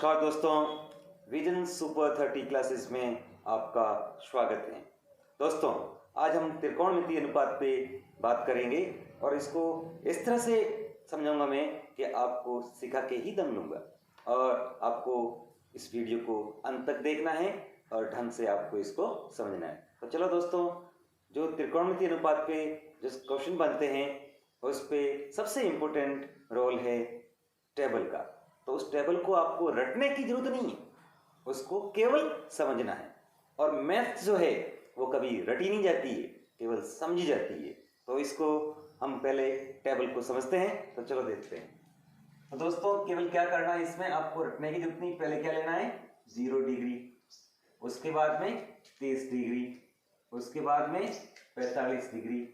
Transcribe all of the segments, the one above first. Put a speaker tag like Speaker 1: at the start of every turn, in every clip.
Speaker 1: नमस्कार दोस्तों, vision super 30 classes में आपका स्वागत है। दोस्तों, आज हम त्रिकोणमितीय अनुपात पे बात करेंगे और इसको इस तरह से समझाऊंगा मैं कि आपको सिखा के ही दम लूँगा और आपको इस वीडियो को अंत तक देखना है और ढंग से आपको इसको समझना है। तो चलो दोस्तों, जो त्रिकोणमितीय अनुपात पे जो क्वेश्चन बनते हैं उस पे सबसे इम्पोर्टेंट रोल है टेबल का। तो उस टेबल को आपको रटने की जरूरत नहीं है, उसको केवल समझना है। और मैथ जो है वो कभी रटी नहीं जाती है, केवल समझी जाती है। तो इसको हम पहले टेबल को समझते हैं। तो चलो देखते हैं। तो दोस्तों, केवल क्या करना है, इसमें आपको रटने की जरूरत नहीं। पहले क्या लेना है, 0 डिग्री, उसके बाद में 30 डिग्री, उसके बाद में 45 डिग्री,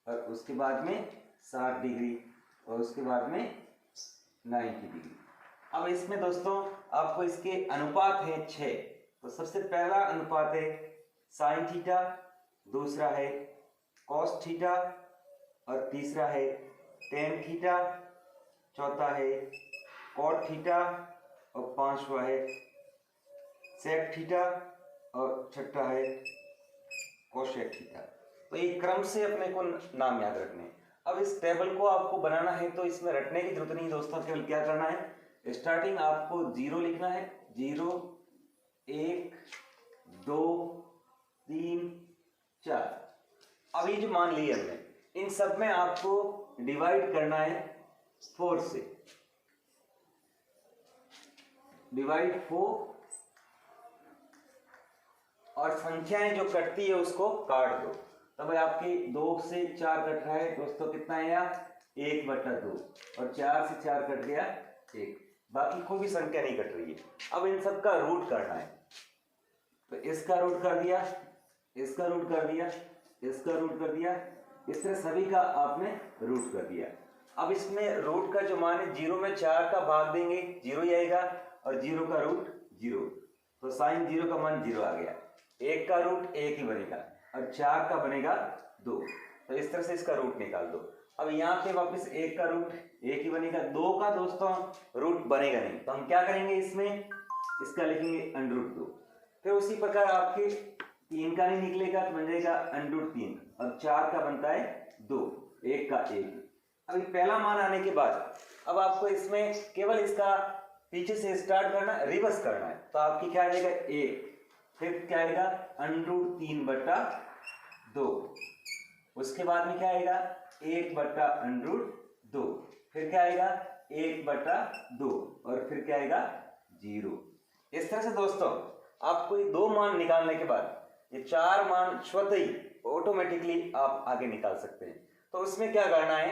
Speaker 1: और उसके बाद में 60 डिग्री, और उसके बाद में 90 डिग्री। अब इसमें दोस्तों आपको इसके अनुपात हैं 6। तो सबसे पहला अनुपात है साइन थीटा, दूसरा है कॉस थीटा, और तीसरा है टेन थीटा, चौथा है कॉट थीटा, और पांचवा है सेक थीटा, और छठा है कोसेक थीटा। तो ये क्रम से अपने को नाम याद रखने। अब इस टेबल को आपको बनाना है तो इसमें रटने की जरूरत नहीं दोस्तों, केवल क्या करना है, स्टार्टिंग आपको 0 लिखना है। 0, 1, 2, 3, 4। अब ये जो मान लिए हमने, इन सब में आपको डिवाइड करना है 4 से। डिवाइड 4, और संख्याएं जो कटती है उसको काट दो। तो भाई आपकी 2 से 4 कट रहा है दोस्तों, कितना है यहाँ 1/2, और 4 से 4 कट गया 1, बाकी कोई भी संख्या नहीं कट रही है। अब इन सब का रूट करना है। तो इसका रूट कर दिया, इसका रूट कर दिया, इसका रूट कर दिया, इस तरह सभी का आपने रूट कर दिया। अब इसमें रूट का जो मान है, 0 में 4 का भाग देंगे 0 ही आएगा, और 0 का रूट 0। तो साइन 0 का मान 0 आ गया। 1 का रूट 1 ही बनेगा, और 4 का बनेगा 2। तो इस तरह से इसका रूट निकाल दो। अब यहाँ पे वापस 1 का रूट 1 ही बनेगा, 2 का दोस्तों रूट बनेगा नहीं। तो हम क्या करेंगे, इसमें इसका लिखेंगे √2। फिर उसी प्रकार आपके 3 का नहीं निकलेगा तो बन जाएगा √3, और 4 का बनता है 2, 1 का 1। अभी पहला मान आने के बाद अब आपको इसमें केवल इसका पीछे से स्टार्ट करना, रिवर्स करना है। तो आपकी क्या आ जाएगा 1, फिर क्या आएगा √3/2, उसके बाद में क्या आएगा 1/√2, फिर क्या आएगा 1/2, और फिर क्या आएगा 0। इस तरह से दोस्तों आपको ये 2 मान निकालने के बाद ये 4 मान स्वतः ही ऑटोमेटिकली आप आगे निकाल सकते हैं। तो उसमें क्या करना है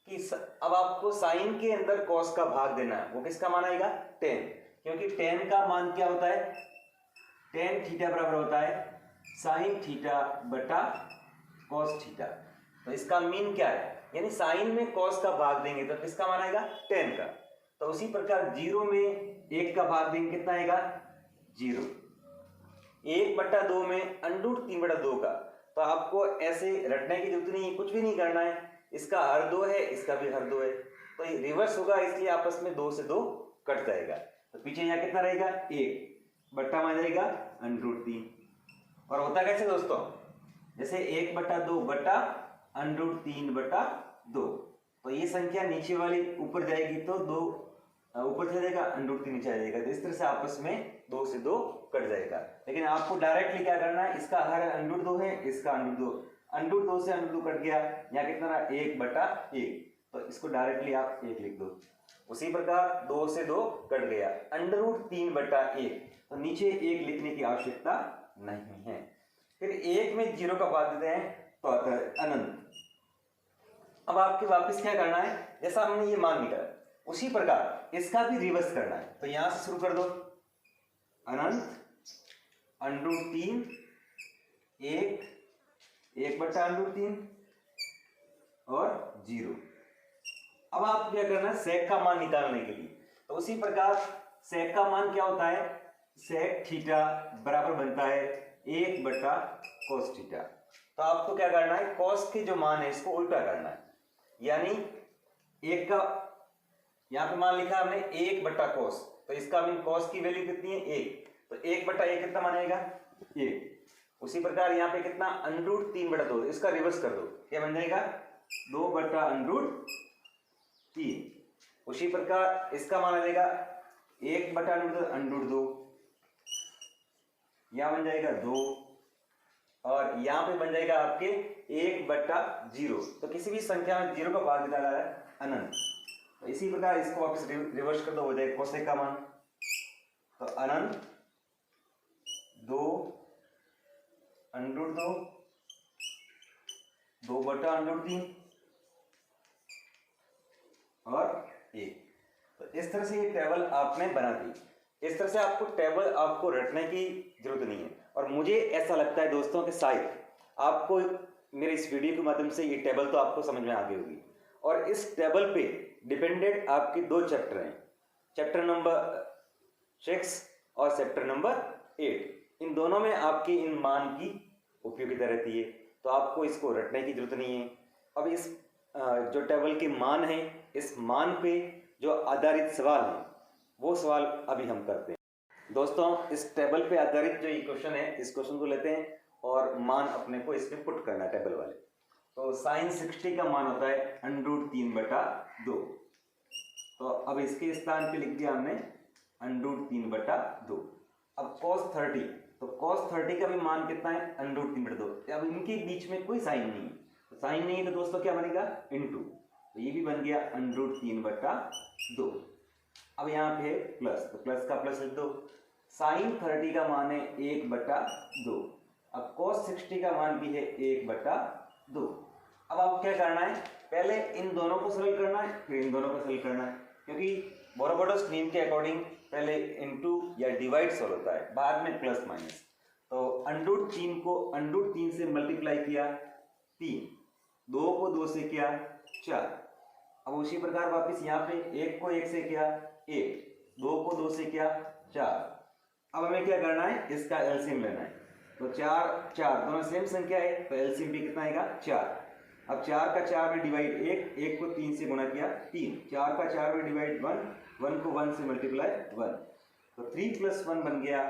Speaker 1: कि अब आपको साइन के अंदर कॉस का भाग देना है। वो किसका मान आएगा 10, क्योंकि 10 का मान क्या होता है, टेन थीटा बराबर होता है साइन थीटा बटा कॉस थीटा। तो इसका मीन क्या है, यानी साइन में कॉस का भाग देंगे तो किसका मान आएगा 10 का। तो उसी प्रकार 0 में 1 का भाग देंगे, कितना आएगा 0। 1/2 में √3/2 का। तो आपको ऐसे रटने की जरूरत नहीं है, कुछ भी नहीं करना है। इसका हर 2 है, इसका भी हर 2 है, तो ये रिवर्स होगा, इसलिए आपस में 2 से 2 कट जाएगा। तो पीछे यहाँ कितना रहेगा 1, बट्टा मान जाएगा √3। और होता कैसे दोस्तों, जैसे 1/2 बटा √3/2। तो ये संख्या नीचे वाली ऊपर जाएगी तो 2 ऊपर चला जाएगा, √3 नीचे आ जाएगा। तो इस तरह से आपस में 2 से 2 कट जाएगा। लेकिन आपको डायरेक्टली क्या करना है, इसका हर √2 है, इसका √2 से √2 कट गया, यहाँ कितना रहा 1/1। तो इसको डायरेक्टली आप 1 लिख दो। उसी प्रकार 2 से 2 कट गया, √3/1। तो नीचे 1 लिखने की आवश्यकता नहीं है। फिर 1 में 0 का भाग देते हैं तो आता है अनंत। अब आपके वापस क्या करना है, जैसा हमने ये मान निकाला उसी प्रकार इसका भी रिवर्स करना है। तो यहां से शुरू कर दो, अनंत, √3, 1, 1/√3 और 0। अब आप क्या करना है, सेक का मान निकालने के लिए। तो उसी प्रकार सेक का मान क्या होता है, सेक थीटा बराबर बनता है 1/cos थीटा। तो आपको क्या करना है, cos के जो मान है इसको उल्टा करना है, यानी 1 का यहाँ पे मान लिखा हमने 1/cos, तो इसका मीन कॉस की वैल्यू कितनी है 1, तो 1/a कितना मानेगा 1। उसी प्रकार यहाँ पे कितना √3/2, इसका रिवर्स कर दो, क्या बन जाएगा 2/√3। उसी प्रकार इसका मान लेगा 1/√2, यहाँ बन जाएगा 2, और यहाँ पे बन जाएगा आपके 1/0। तो किसी भी संख्या में 0 का भाग दिया जा रहा है अनंत, तो इसी प्रकार इसको वापस रिवर्स कर दो, हो जाएगा कोसेक का मान, तो अनंत 2/√2 2/√3 और 1। तो इस तरह से ये टेबल आपने बना दी। इस तरह से आपको टेबल आपको रटने की जरूरत नहीं है, और मुझे ऐसा लगता है दोस्तों कि शायद आपको मेरे इस वीडियो के माध्यम से ये टेबल तो आपको समझ में आ गई होगी। और इस टेबल पे डिपेंडेंट आपके 2 चैप्टर हैं, चैप्टर नंबर 6 और चैप्टर नंबर 8। इन दोनों में आपके इन मान की उपयोगिता रहती है, तो आपको इसको रटने की जरूरत नहीं है। अब इस जो टेबल के मान है, इस मान पे जो आधारित सवाल है वो सवाल अभी हम करते हैं। दोस्तों इस टेबल पे आधारित जो ये क्वेश्चन है, इस क्वेश्चन को लेते हैं और मान अपने को इसमें पुट करना है टेबल वाले। तो sin 60 का मान होता है √3/2। तो अब इसके स्थान पे लिख दिया हमने √3/2। अब cos 30, तो cos 30 का भी मान कितना है √3/2। अब इनके बीच में कोई साइन नहीं है, तो साइन नहीं है तो दोस्तों क्या बनेगा इनटू, तो ये भी बन गया √3/2। अब यहाँ पे प्लस, तो प्लस का प्लस लिख दो। sin 30 का मान है 1/2। अब cos 60 का मान भी है 1/2। अब आपको क्या करना है, पहले इन दोनों को सरल करना है, फिर इन दोनों को सरल करना है, क्योंकि बोरोबोडोस नियम के अकॉर्डिंग पहले इनटू या डिवाइड सॉल्व होता है, बाद में प्लस माइनस। तो √3 को √3 से मल्टीप्लाई किया 3, 2 को 2 से किया 4। अब उसी प्रकार वापस यहाँ पे 1 को 1 से किया 1, 2 को 2 से किया 4। अब हमें क्या करना है, इसका एलसीएम लेना है। तो 4 4 दोनों सेम संख्या है, तो एलसीएम भी कितना आएगा 4। अब 4 का 4 में डिवाइड 1, 1 को 3 से गुणा किया 3, 4 का 4 में डिवाइड 1, 1 को 1 से मल्टीप्लाई 1, तो 3 + 1 बन गया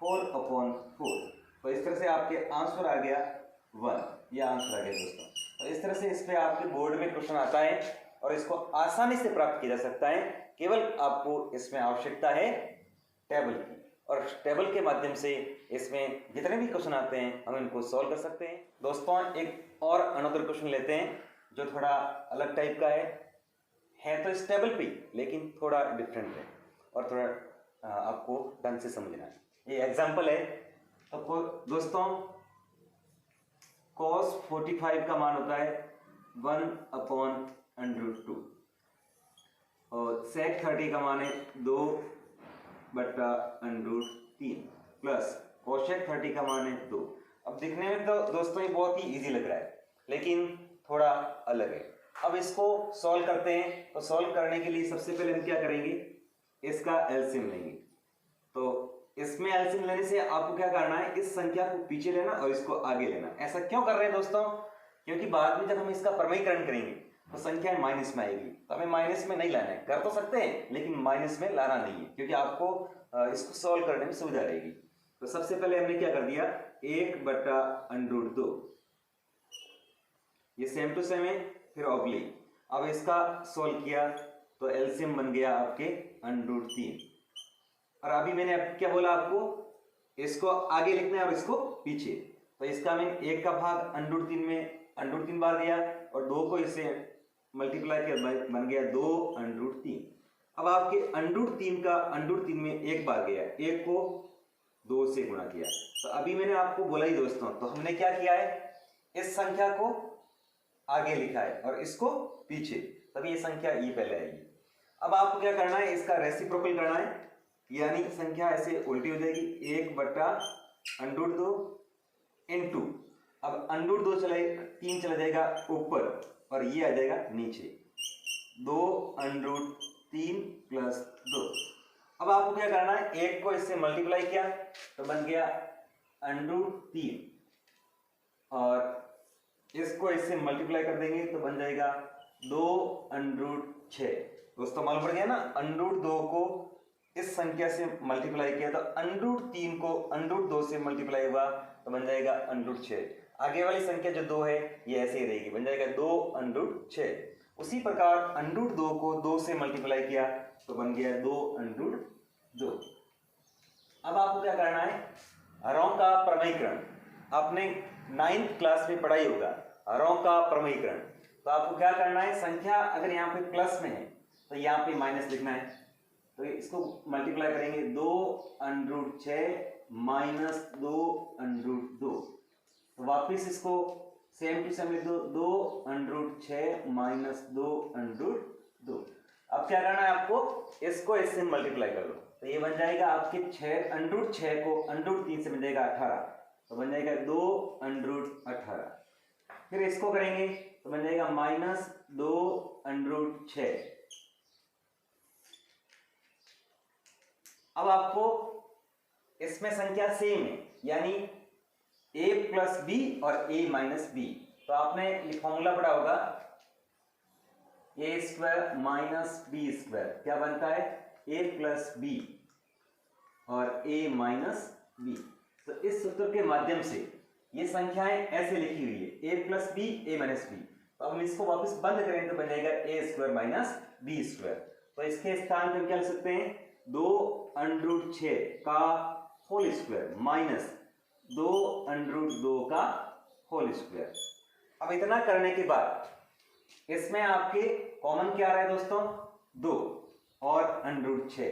Speaker 1: 4/4। तो इस तरह से आपके आंसर आ गया 1, यह आंसर आ गया दोस्तों। तो इस तरह से इस पे आपके बोर्ड में क्वेश्चन आता है और इसको आसानी से प्राप्त किया जा सकता है। केवल आपको इसमें आवश्यकता है टेबल की, और टेबल के माध्यम से इसमें जितने भी क्वेश्चन आते हैं हम इनको सॉल्व कर सकते हैं। दोस्तों एक और अनदर क्वेश्चन लेते हैं जो थोड़ा अलग टाइप का है तो इस टेबल पे लेकिन थोड़ा डिफरेंट है और थोड़ा आपको ढंग से समझना है। ये एग्जाम्पल है। तो दोस्तों cos 45 का मान होता है 1/√2 और sec 30 का मान है 2/√3 प्लस cosec 30 का मान है 2। अब दिखने में तो दोस्तों ये बहुत ही इजी लग रहा है, लेकिन थोड़ा अलग है। अब इसको सॉल्व करते हैं। तो सॉल्व करने के लिए सबसे पहले हम क्या करेंगे, इसका एलसीएम लेंगे। तो इसमें एलसीएम लेने से आपको क्या करना है, इस संख्या को पीछे लेना और इसको आगे लेना। ऐसा क्यों कर रहे हैं दोस्तों, क्योंकि बाद में जब हम इसका प्रमेयीकरण करेंगे तो संख्या माइनस में आएगी, तो हमें माइनस में नहीं लाना है। कर तो सकते हैं लेकिन माइनस में लाना नहीं है, क्योंकि आपको इसको सॉल्व करने में सुविधा रहेगी। तो सबसे पहले हमने क्या कर दिया, 1/√2, ये सेम टू सेम है, फिर ऑब्लिक। अब इसका सॉल्व किया तो एलसीएम बन गया आपके √3। और अभी मैंने क्या बोला आपको, इसको आगे लिखना है और इसको पीछे। तो इसका मैंने 1 का भाग √3 में √3 बार दिया और 2 को इससे मल्टीप्लाई किया, बन गया 2/3। अब आपके √3 का √3 में 1 बार गया, 1 को 2 से गुणा किया। तो अभी मैंने आपको बोला ही दोस्तों, तो हमने क्या किया है, इस संख्या को आगे लिखा है और इसको पीछे, तभी ये संख्या ये पहले आएगी। अब आपको क्या करना है, इसका रेसिप्रोकल करना है, यानी संख्या ऐसे उल्टी हो जाएगी, 1/√2 इनटू, अब √2 3 चला जाएगा ऊपर और ये आ जाएगा नीचे, 2/√3 + 2। अब आपको क्या करना है, 1 को इससे मल्टीप्लाई किया तो बन गया √3 और इसको इससे मल्टीप्लाई कर देंगे तो बन जाएगा 2/6। दोस्तों मालूम पड़ गया ना, √2 को इस संख्या से मल्टीप्लाई किया तो √3 को √2 से मल्टीप्लाई हुआ तो बन जाएगा √6। आगे वाली संख्या जो 2 है ये ऐसे ही रहेगी, बन जाएगा 2√6। उसी प्रकार √2 को 2 से मल्टीप्लाई किया तो बन गया 2√2। अब आपको क्या करना है, हरों का प्रमेयीकरण। आपने 9th क्लास में पढ़ाई होगा हरों का प्रमेयीकरण। तो आपको क्या करना है, संख्या अगर यहाँ पे प्लस में है तो यहाँ पे माइनस लिखना है। तो इसको मल्टीप्लाई करेंगे 2√6 माइनस 2√2। तो वापिस इसको सेम टू सेम लिख दो, 2√6 माइनस 2√2। अब क्या करना है आपको, इसको इससे मल्टीप्लाई कर लो तो ये बन जाएगा आपके 6 को √3 से बन जाएगा 18, तो बन जाएगा 2√18। फिर इसको करेंगे तो बन जाएगा माइनस 2√6। अब आपको इसमें संख्या सेम है, यानी a प्लस बी और a माइनस बी। तो आपने ये फॉर्मूला पढ़ा होगा a² माइनस b², क्या बनता है a प्लस बी और a माइनस बी। तो इस सूत्र के माध्यम से ये संख्याएं ऐसे लिखी हुई है a plus B a minus B. तो अब हम इसको वापस बंद करें तो बन जाएगा a² माइनस b²। तो इसके स्थान पर हम क्या लिख सकते हैं, 2√6 का होल स्क्वायर माइनस 2√2 का होल स्क्वायर। अब इतना करने के बाद इसमें आपके कॉमन क्या आ रहा है दोस्तों, 2 और √6,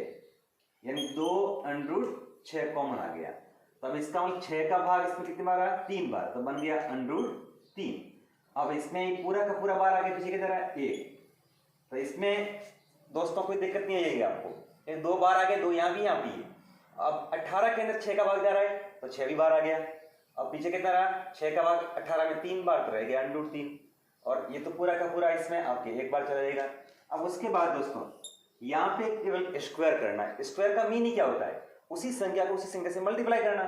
Speaker 1: यानी 2√6 कॉमन आ गया। तो अब इसका मतलब 6 का भाग इसमें कितनी बार आया, 3 बार, तो बन गया √3। अब इसमें पूरा का पूरा बार आगे पीछे की तरह 1। तो इसमें दोस्तों कोई दिक्कत नहीं आएगी आपको, 2 बार आ गए, 2 यहाँ भी यहाँ भी। अब 18 के अंदर 6 का भाग जा रहा है तो 6 भी बार आ गया। अब पीछे कितना रहा, 6 का भाग 18 में 3 बार तो रह गया √3, और ये तो पूरा का पूरा इसमें आपके 1 बार चला जाएगा। अब उसके बाद दोस्तों यहाँ पे केवल स्क्वायर करना है। स्क्वायर का मीनिंग क्या होता है, उसी संख्या को उसी संख्या से मल्टीप्लाई करना।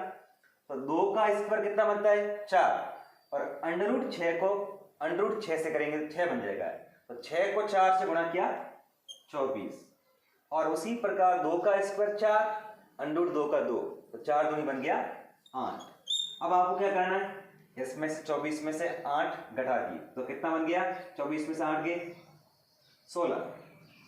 Speaker 1: तो 2 का स्क्वायर कितना बनता है, 4, और √6 को √6 से करेंगे तो 6 बन जाएगा। तो 6 को 4 से गुणा किया 24, और उसी प्रकार 2 का स्क्वायर 4, √2 का 2, तो 4 दूनी बन गया 8। अब आपको क्या करना है, इसमें से 24 में से 8 घटा दिए तो कितना बन गया, 24 में से 8 गए 16,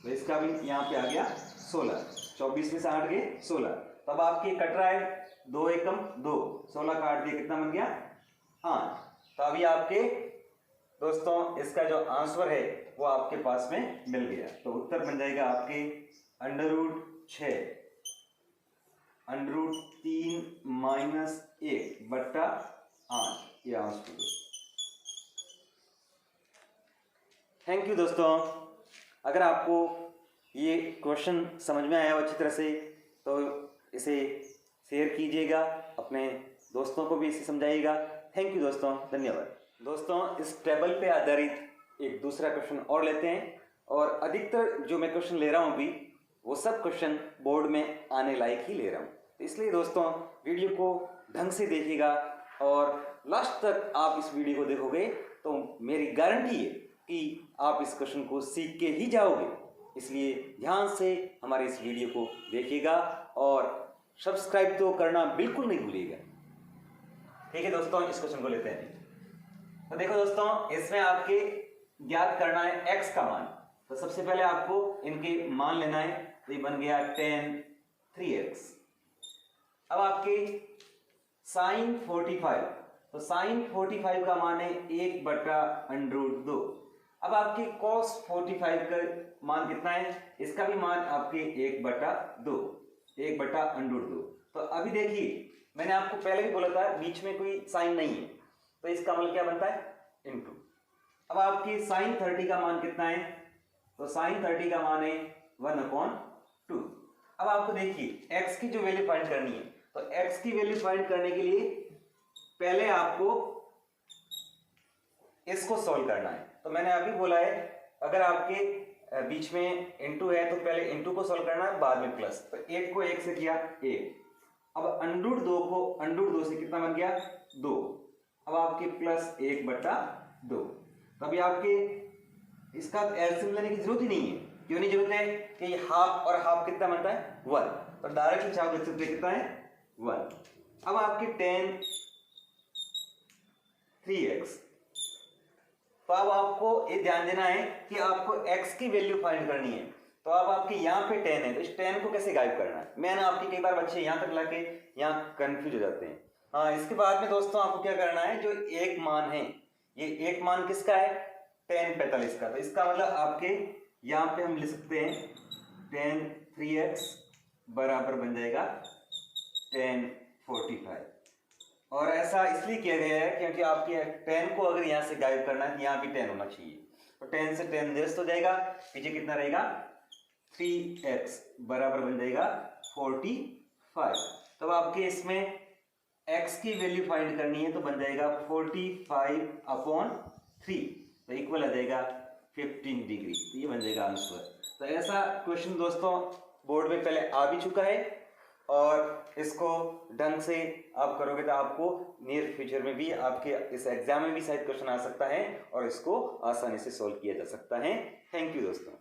Speaker 1: तो इसका भी यहाँ पे आ गया 16। 24 में से 8 गए 16। तब आपके कट रहा है 2 एकम 2, 16 काट दिए कितना बन गया 8। तो अभी आपके दोस्तों इसका जो आंसर है वो आपके पास में मिल गया। तो उत्तर बन जाएगा आपके √6 √3 माइनस 1 बट्टा 8, ये आंसर। थैंक यू दोस्तों। अगर आपको ये क्वेश्चन समझ में आया हो अच्छी तरह से तो इसे शेयर कीजिएगा, अपने दोस्तों को भी इसे समझाइएगा। थैंक यू दोस्तों, धन्यवाद। दोस्तों इस टेबल पे आधारित एक दूसरा क्वेश्चन और लेते हैं, और अधिकतर जो मैं क्वेश्चन ले रहा हूँ अभी वो सब क्वेश्चन बोर्ड में आने लायक ही ले रहा हूँ। तो इसलिए दोस्तों वीडियो को ढंग से देखिएगा, और लास्ट तक आप इस वीडियो को देखोगे तो मेरी गारंटी है कि आप इस क्वेश्चन को सीख के ही जाओगे। इसलिए ध्यान से हमारे इस वीडियो को देखिएगा और सब्सक्राइब तो करना बिल्कुल नहीं भूलिएगा। ठीक है दोस्तों, इस क्वेश्चन को लेते हैं। तो देखो दोस्तों, इसमें आपके ज्ञात करना है x का मान। तो सबसे पहले आपको इनके मान लेना है। तो ये बन गया 10 3x। अब आपके sin 45, तो sin 45 का मान है 1 बटा √2। अब आपके cos 45 का मान कितना है, इसका भी मान आपके 1 बटा 2, 1 बटा √2। तो अभी देखिए मैंने आपको पहले भी बोला था बीच में कोई साइन नहीं है, तो इसका मतलब क्या बनता है, इनटू। अब आपकी sin 30 का मान कितना है, तो sin 30 का मान है 1/2। अब आपको देखिए x की जो वैल्यू फाइंड करनी है, तो x की वैल्यू फाइंड करने के लिए पहले आपको इसको सॉल्व करना है। तो मैंने अभी बोला है अगर आपके बीच में इनटू है तो पहले इनटू को सॉल्व करना है, बाद में प्लस। तो 1 को 1 से किया 1, अब √2 को √2 से कितना बन गया 2, अब आपके प्लस 1 बटा 2। तभी आपके इसका एलसीएम लेने की जरूरत ही नहीं है क्यों नहीं जरूरत है कि हाफ और हाफ कितना बनता है 1, तो डायरेक्टली आप लिख सकते कितना है 1। अब आपकी tan 3x, तो अब आपको ये ध्यान देना है कि आपको x की वैल्यू फाइंड करनी है। तो अब आपके यहाँ पे tan है, तो इस tan को कैसे गायब करना है, मैंने आपके कई बार बच्चे यहाँ तक लाके यहाँ कंफ्यूज हो जाते हैं। हाँ, इसके बाद में दोस्तों आपको क्या करना है, जो एक मान है, ये एक मान किसका है tan 45 का, तो इसका मतलब आपके यहाँ पे हम लिख सकते हैं tan 3x बराबर बन जाएगा tan 45। और ऐसा इसलिए किया गया है क्योंकि आपके tan को अगर यहाँ से गायब करना है तो यहाँ भी tan होना चाहिए, तो tan से tan निरस्त हो जाएगा, पीछे कितना रहेगा 3x बराबर बन जाएगा 45। तो अब आपके इसमें x की वैल्यू फाइंड करनी है, तो बन जाएगा 45/3, तो इक्वल आ जाएगा 15 डिग्री, तो ये बन जाएगा आंसर। तो ऐसा क्वेश्चन दोस्तों बोर्ड में पहले आ भी चुका है, और इसको ढंग से आप करोगे तो आपको नियर फ्यूचर में भी आपके इस एग्जाम में भी शायद क्वेश्चन आ सकता है और इसको आसानी से सॉल्व किया जा सकता है। थैंक यू दोस्तों।